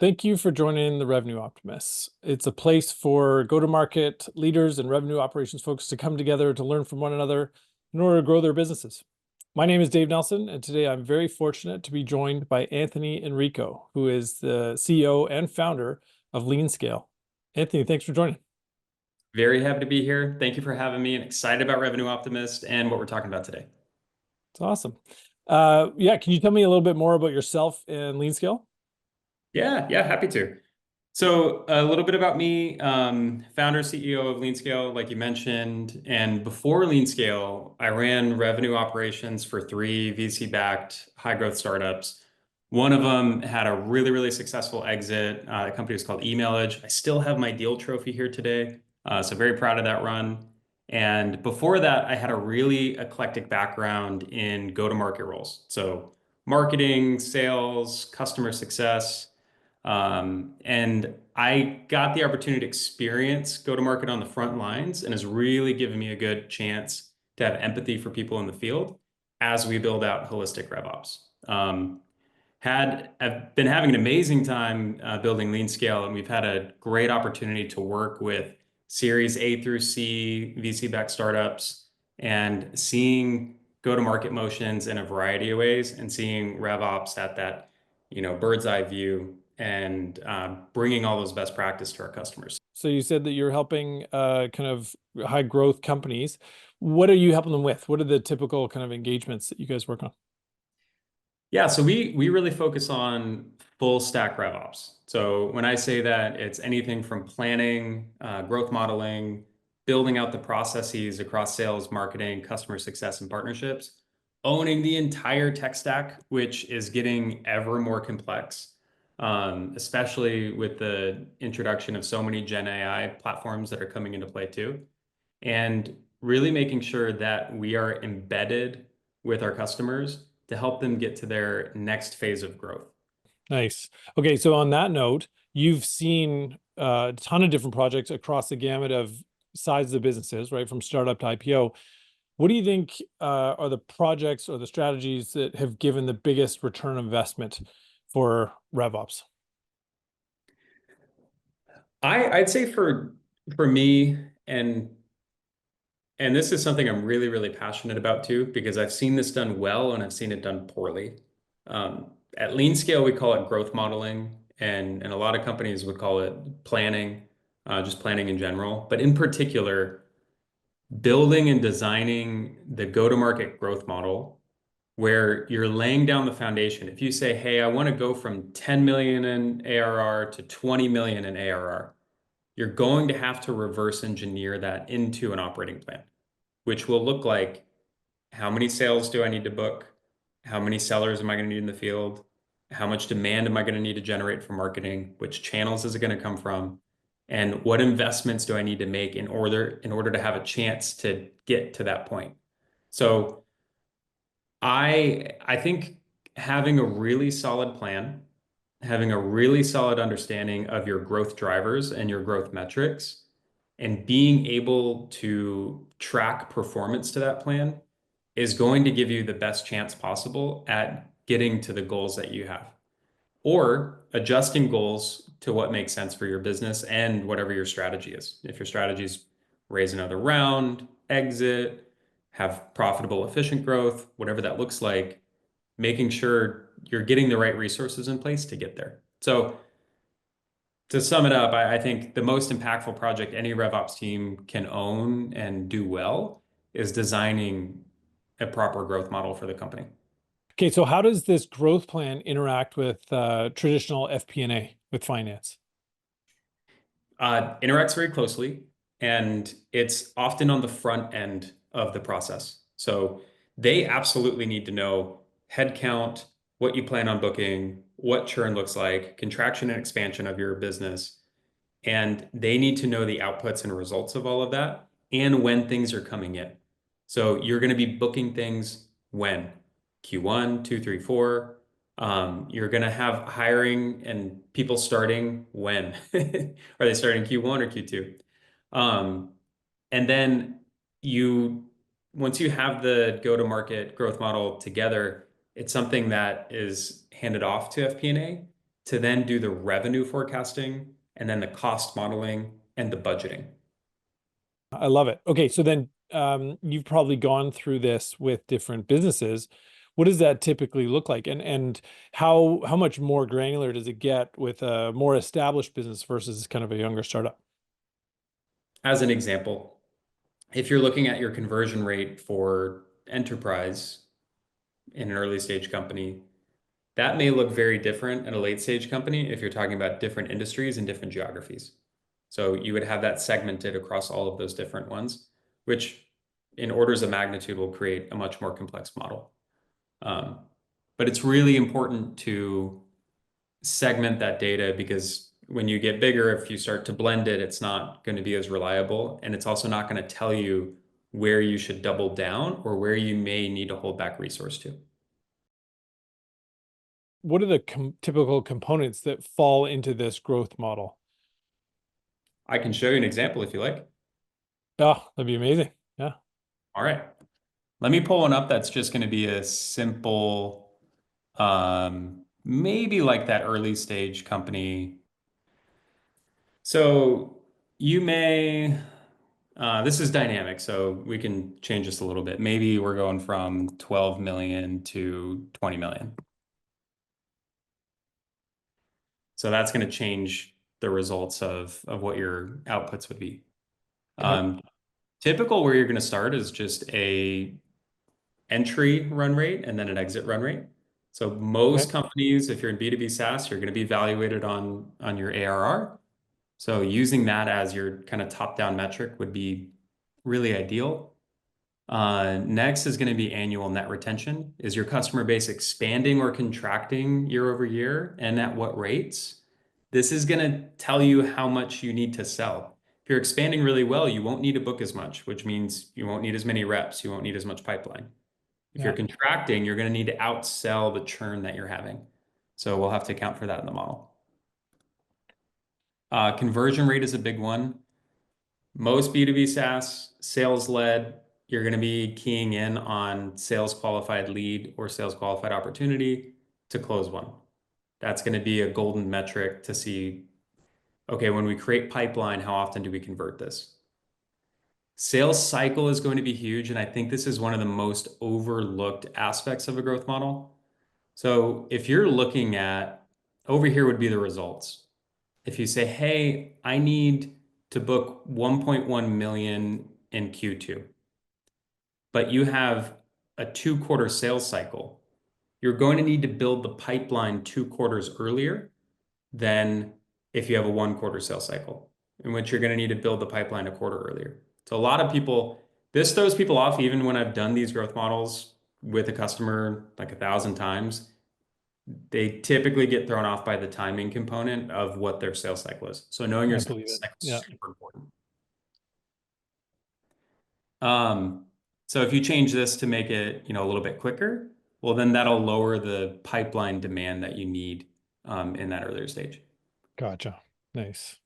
Thank you for joining the Revenue Optimists. It's a place for go-to-market leaders and revenue operations folks to come together to learn from one another in order to grow their businesses. My name is Dave Nelson, and today I'm very fortunate to be joined by Anthony Enrico, who is the CEO and founder of LeanScale. Anthony, thanks for joining. Very happy to be here. Thank you for having me, and excited about Revenue Optimist and what we're talking about today. It's awesome. Can you tell me a little bit more about yourself and LeanScale? Yeah, happy to. So a little bit about me, founder, CEO of LeanScale, like you mentioned. And before LeanScale, I ran revenue operations for 3 VC-backed high-growth startups. One of them had a really, really successful exit. The company was called Emailage. I still have my deal trophy here today, so very proud of that run. And before that, I had a really eclectic background in go-to-market roles. So marketing, sales, customer success. And I got the opportunity to experience go-to-market on the front lines, and has really given me a good chance to have empathy for people in the field as we build out holistic RevOps. I've been having an amazing time building LeanScale, and we've had a great opportunity to work with Series A through C VC-backed startups, and seeing go-to-market motions in a variety of ways, and seeing RevOps at that bird's eye view, and bringing all those best practice to our customers. So you said that you're helping kind of high growth companies. What are you helping them with? What are the typical kind of engagements that you guys work on? Yeah, so we really focus on full stack RevOps. So when I say that, it's anything from planning, growth modeling, building out the processes across sales, marketing, customer success, and partnerships, owning the entire tech stack, which is getting ever more complex, especially with the introduction of so many Gen AI platforms that are coming into play too. And really making sure that we are embedded with our customers to help them get to their next phase of growth. Nice. Okay, so on that note, you've seen a ton of different projects across the gamut of sizes of businesses, right, from startup to IPO. What do you think are the projects or the strategies that have given the biggest return on investment for RevOps? I'd say for me, and this is something I'm really, really passionate about too, because I've seen this done well and I've seen it done poorly. At LeanScale, we call it growth modeling, and a lot of companies would call it planning, just planning in general. But in particular, building and designing the go-to-market growth model, where you're laying down the foundation. If you say, hey, I want to go from 10 million in ARR to 20 million in ARR, you're going to have to reverse engineer that into an operating plan, which will look like, how many sales do I need to book? How many sellers am I going to need in the field? How much demand am I going to need to generate for marketing? Which channels is it going to come from? And what investments do I need to make in order to have a chance to get to that point? So I think having a really solid plan, having a really solid understanding of your growth drivers and your growth metrics, and being able to track performance to that plan is going to give you the best chance possible at getting to the goals that you have, or adjusting goals to what makes sense for your business and whatever your strategy is. If your strategy is raise another round, exit, have profitable, efficient growth, whatever that looks like, making sure you're getting the right resources in place to get there. So to sum it up, I think the most impactful project any RevOps team can own and do well is designing a proper growth model for the company. Okay, so how does this growth plan interact with traditional FP&A with finance? Interacts very closely, and it's often on the front end of the process. So they absolutely need to know headcount, what you plan on booking, what churn looks like, contraction and expansion of your business. And they need to know the outputs and results of all of that, and when things are coming in. So you're going to be booking things when? Q1, 2, 3, 4. You're going to have hiring and people starting when? Are they starting Q1 or Q2? And then once you have the go-to-market growth model together, it's something that is handed off to FP&A, to then do the revenue forecasting and then the cost modeling and the budgeting. I love it. Okay, so then you've probably gone through this with different businesses. What does that typically look like? And how much more granular does it get with a more established business versus kind of a younger startup? As an example, if you're looking at your conversion rate for enterprise in an early stage company, that may look very different in a late stage company if you're talking about different industries and different geographies. So you would have that segmented across all of those different ones, which in orders of magnitude will create a much more complex model. Um, but it's really important to segment that data because when you get bigger, if you start to blend it, it's not going to be as reliable. And it's also not going to tell you where you should double down or where you may need to hold back resource to. What are the typical components that fall into this growth model? I can show you an example if you like. Oh, that'd be amazing. Yeah. All right. Let me pull one up that's just going to be a simple, maybe like that early stage company. So you may, this is dynamic, so we can change this a little bit. Maybe we're going from 12 million to 20 million. So that's going to change the results of what your outputs would be. Okay. Typical where you're going to start is just a entry run rate and then an exit run rate. So most Okay. companies, if you're in B2B SaaS, you're going to be evaluated on your ARR. So using that as your kind of top-down metric would be really ideal. Next is going to be annual net retention. Is your customer base expanding or contracting year over year, and at what rates? This is going to tell you how much you need to sell. If you're expanding really well, you won't need to book as much, which means you won't need as many reps, you won't need as much pipeline. If you're Yeah. contracting, you're going to need to outsell the churn that you're having. So we'll have to account for that in the model. Conversion rate is a big one. Most B2B SaaS, sales led, you're going to be keying in on sales qualified lead or sales qualified opportunity to close one. That's going to be a golden metric to see, okay, when we create pipeline, how often do we convert this? Sales cycle is going to be huge. And I think this is one of the most overlooked aspects of a growth model. So if you're looking at, over here would be the results. If you say, hey, I need to book 1.1 million in Q2, but you have a 2-quarter sales cycle, you're going to need to build the pipeline 2 quarters earlier than if you have a 1-quarter sales cycle, in which you're going to need to build the pipeline a quarter earlier. So a lot of people, this throws people off even when I've done these growth models with a customer like 1,000 times. They typically get thrown off by the timing component of what their sales cycle is. So knowing your I sales believe it. cycle is Yeah. super important. Um, so if you change this to make it, a little bit quicker, well, then that'll lower the pipeline demand that you need in that earlier stage. Gotcha. Nice.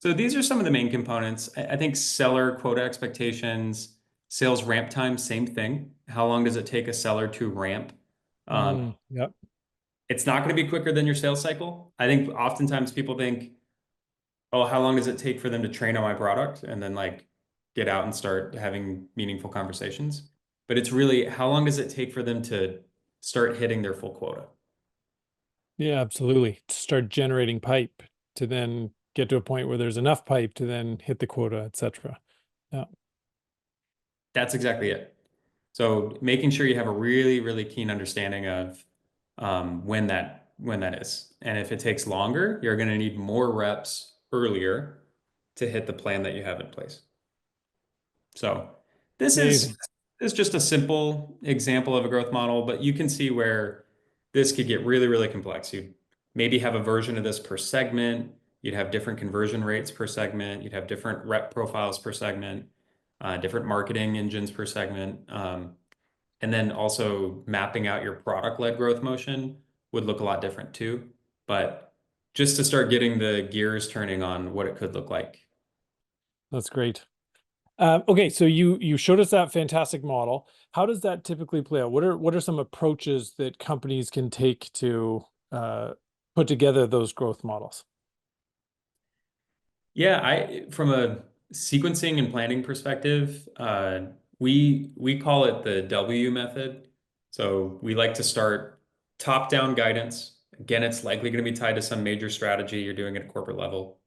So these are some of the main components. I think seller quota expectations, sales ramp time, same thing. How long does it take a seller to ramp? Yep. It's not going to be quicker than your sales cycle. I think oftentimes people think, oh, how long does it take for them to train on my product and then like get out and start having meaningful conversations? But it's really how long does it take for them to start hitting their full quota? Yeah, absolutely. To start generating pipe to then get to a point where there's enough pipe to then hit the quota, etc. Yeah. That's exactly it. So making sure you have a really, really keen understanding of when that is. And if it takes longer, you're going to need more reps earlier to hit the plan that you have in place. So this is Amazing. is just a simple example of a growth model, but you can see where this could get really, really complex. You'd maybe have a version of this per segment. You'd have different conversion rates per segment. You'd have different rep profiles per segment, different marketing engines per segment. And then also mapping out your product-led growth motion would look a lot different too. But just to start getting the gears turning on what it could look like. That's great. Okay, so you showed us that fantastic model. How does that typically play out? What are some approaches that companies can take to put put together those growth models? Yeah, from a sequencing and planning perspective, we call it the W method. So we like to start top-down guidance. Again, it's likely going to be tied to some major strategy you're doing at a corporate level.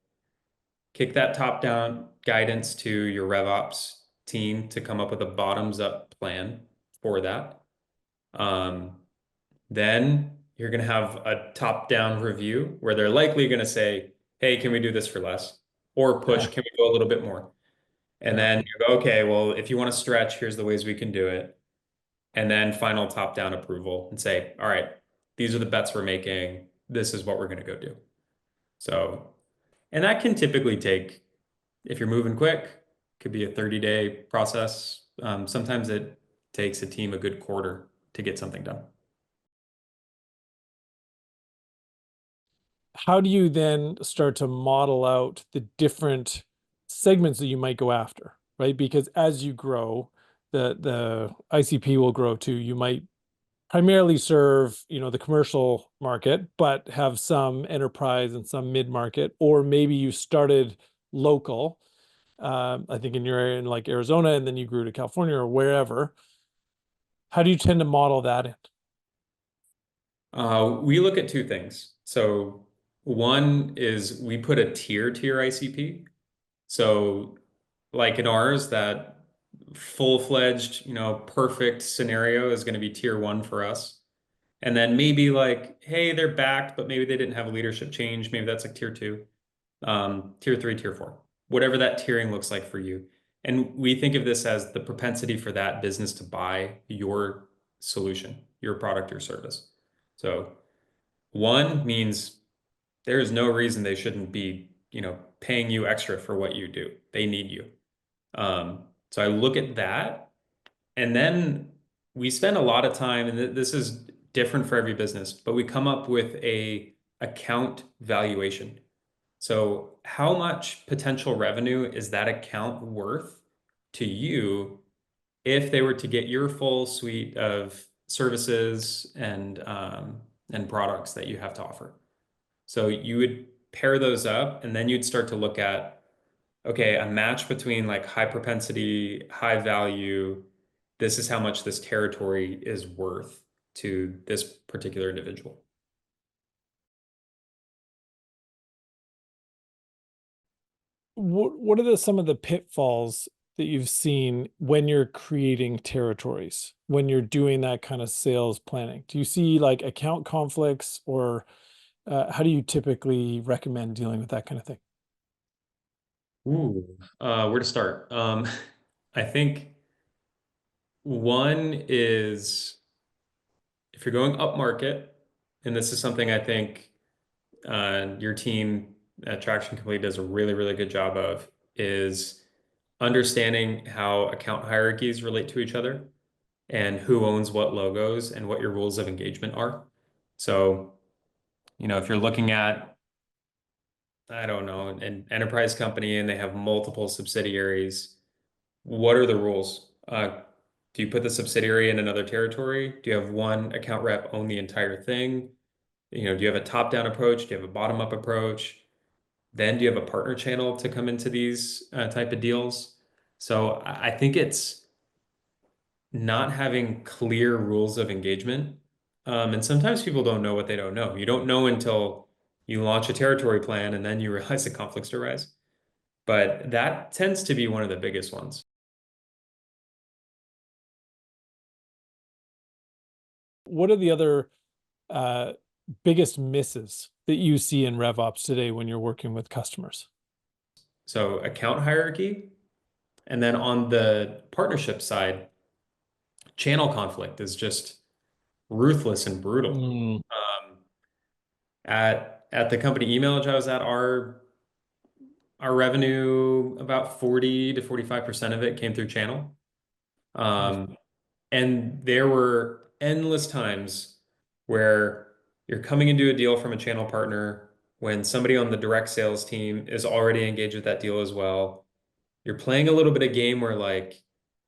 Kick that top-down guidance to your RevOps team to come up with a bottoms-up plan for that. Then you're going to have a top-down review where they're likely going to say, hey, can we do this for less? Or push, Yeah, can we go a little bit more? And yeah. then you go, okay, well, if you want to stretch, here's the ways we can do it. And then final top-down approval and say, all right, these are the bets we're making. This is what we're going to go do. So, and that can typically take, if you're moving quick, could be a 30-day process. Sometimes it takes a team a good quarter to get something done. How do you then start to model out the different segments that you might go after, right? Because as you grow, the ICP will grow too. You might primarily serve, the commercial market, but have some enterprise and some mid-market, or maybe you started local. I think in your area in like Arizona, and then you grew to California or wherever. How do you tend to model that in? We look at two things. So one is we put a tier to your ICP. So like in ours, that full-fledged, perfect scenario is going to be tier one for us. And then maybe like, hey, they're backed, but maybe they didn't have a leadership change. Maybe that's like tier two, tier three, tier four, whatever that tiering looks like for you. And we think of this as the propensity for that business to buy your solution, your product or service. So one means there is no reason they shouldn't be, paying you extra for what you do. They need you. So I look at that, and then we spend a lot of time, and this is different for every business, but we come up with a account valuation. So how much potential revenue is that account worth to you if they were to get your full suite of services and products that you have to offer? So you would pair those up, and then you'd start to look at, okay, a match between like high propensity, high value. This is how much this territory is worth to this particular individual. What are some of the pitfalls that you've seen when you're creating territories, when you're doing that kind of sales planning? Do you see like account conflicts, or how do you typically recommend dealing with that kind of thing? Ooh, where to start? I think one is if you're going up market, and this is something I think your team at Traction Complete does a really, really good job of, is understanding how account hierarchies relate to each other and who owns what logos and what your rules of engagement are. So, if you're looking at, I don't know, an enterprise company and they have multiple subsidiaries, what are the rules? Do you put the subsidiary in another territory? Do you have one account rep own the entire thing? Do you have a top-down approach? Do you have a bottom-up approach? Then do you have a partner channel to come into these type of deals? So I think it's not having clear rules of engagement. And sometimes people don't know what they don't know. You don't know until you launch a territory plan and then you realize the conflicts arise. But that tends to be one of the biggest ones. What are the other uh, biggest misses that you see in RevOps today when you're working with customers? So account hierarchy. And then on the partnership side, channel conflict is just ruthless and brutal. Mm, Um, at the company email I was at, our revenue, about 40 to 45% of it came through channel. mm. And there were endless times where you're coming into a deal from a channel partner when somebody on the direct sales team is already engaged with that deal as well. You're playing a little bit of game where like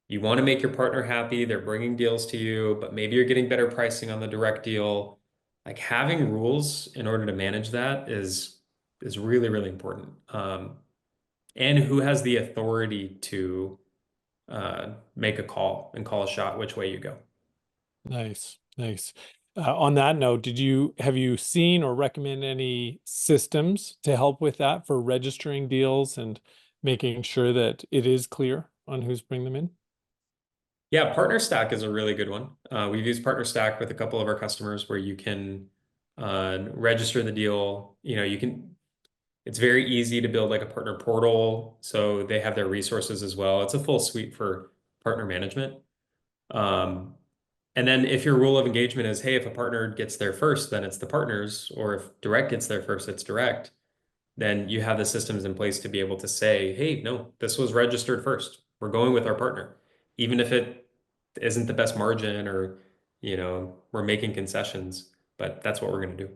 you want to make your partner happy, they're bringing deals to you, but maybe you're getting better pricing on the direct deal. like having rules in order to manage that is really, really important. And who has the authority to make a call and call a shot which way you go. Nice, nice. On that note, have you seen or recommend any systems to help with that for registering deals and making sure that it is clear on who's bringing them in? Yeah, Partner Stack is a really good one. We've used Partner Stack with a couple of our customers where you can register the deal. It's very easy to build like a partner portal. So they have their resources as well. It's a full suite for partner management. Um, and then if your rule of engagement is, hey, if a partner gets there first, then it's the partners, or if direct gets there first, it's direct, then you have the systems in place to be able to say, hey, no, this was registered first. We're going with our partner. Even if it isn't the best margin or, we're making concessions, but that's what we're going to do.